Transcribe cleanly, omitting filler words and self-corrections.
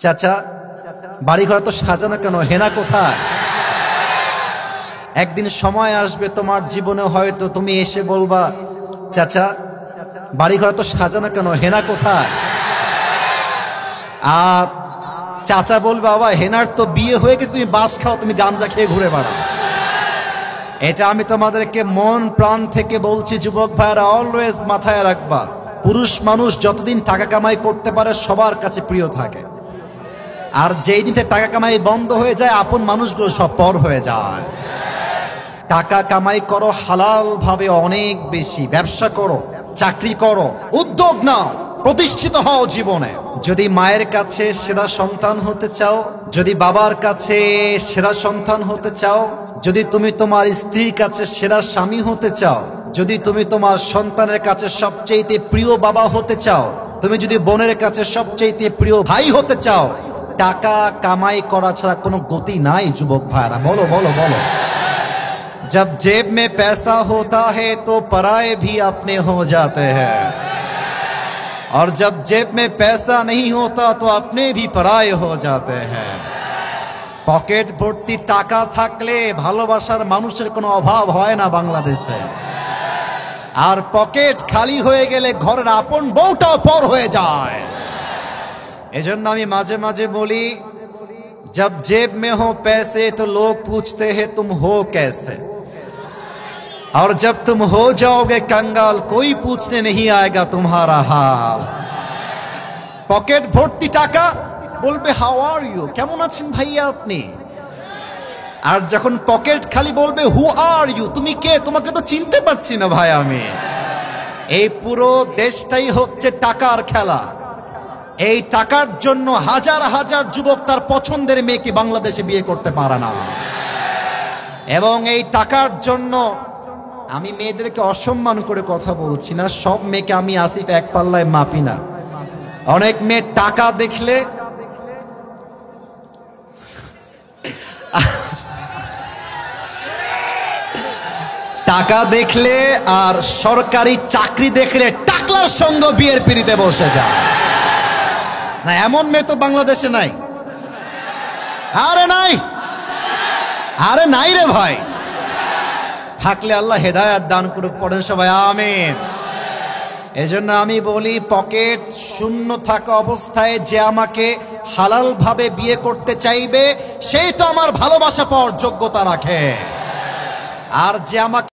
চাচা বাড়ি ঘর তো সাজানো কেন, হেনা কোথায়? একদিন সময় আসবে তোমার জীবনে, হয়তো তুমি এসে বলবা, চাচা বাড়ি ঘর তো সাজানো কেন, হেনা কোথায়? আর চাচা বলবে, বাবা হেনার তো বিয়ে হয়ে গেছে, তুমি বাস খাও, তুমি গাঞ্জা খেয়ে ঘুরে বেড়াও। এটা আমি তোমাদেরকে মন প্রাণ থেকে বলছি, যুবক ভাইরা অলওয়েজ মাথায় রাখবা, পুরুষ মানুষ যতদিন টাকা কামাই করতে পারে সবার কাছে প্রিয় থাকে, আর যেই দিন টাকা কামাই বন্ধ হয়ে যায় আপন মানুষগুলো সব পর হয়ে যায়। টাকা কামাই করো হালাল ভাবে, অনেক বেশি ব্যবসা করো, চাকরি করো, উদ্যোগ নাও, প্রতিষ্ঠিত হও জীবনে। যদি মায়ের কাছে সেরা সন্তান হতে চাও, যদি বাবার কাছে সেরা সন্তান হতে চাও, যদি তুমি তোমার স্ত্রীর কাছে সেরা স্বামী হতে চাও, যদি তুমি তোমার সন্তানের কাছে সবচেয়ে প্রিয় বাবা হতে চাও, তুমি যদি বোনের কাছে সবচেয়ে প্রিয় ভাই হতে চাও, টাকা কামাই করা ছাড়া কোনো গতি নাই। যুবক ভাইরা বলো বলো বলো। जब जेब में पैसा होता है तो पराये भी अपने हो जाते हैं, और जब जेब में पैसा नहीं होता तो अपने भी पराये हो जाते हैं। পকেট ভর্তি টাকা থাকলে ভালোবাসার মানুষের কোনো অভাব হয় না বাংলাদেশে, আর পকেট খালি হয়ে গেলে ঘরের আপন বউটাও পর হয়ে যায়। এজন্য আমি মাঝে মাঝে বলি, जब जेब में हो पैसे तो लोग पूछते हैं तुम हो कैसे, और जब तुम हो जाओगे कंगाल कोई पूछने नहीं आएगा तुम्हारा हाल। पॉकेट भर्ती टाका बोलबे हाउ आर यू, কেমন আছেন ভাইয়া আপনি, আর যখন পকেট খালি বলবে হু আর ইউ, তুমি কে, তোমাকে তো চিনতে পারছি না ভাই আমি। এই পুরো দেশটাই হচ্ছে টাকার খেলা। এই টাকার জন্য হাজার হাজার যুবক তার পছন্দের মেয়েকে বাংলাদেশে বিয়ে করতে পারে না, এবং এই টাকার জন্য আমি মেয়েদেরকে অসম্মান করে কথা বলছি না, সব মেয়েকে আমি আসিফ এক পাল্লায় মাপি না। অনেক মেয়ে টাকা দেখলে টাকা দেখলে আর সরকারি চাকরি দেখলে টাকলার সঙ্গে বিয়ের পিড়িতে বসে যায় না, এমন মেয়ে তো বাংলাদেশে নাই। আরে নাই, আরে নাই রে ভাই, থাকলে আল্লাহ হেদায়েত দান করুক, পড়েন সবাই আমিন। এজন্য আমি বলি, পকেট শূন্য থাকা অবস্থায় যে আমাকে হালাল ভাবে বিয়ে করতে চাইবে সেই তো আমার ভালোবাসা পাওয়ার যোগ্যতা রাখে, আর যে আমাকে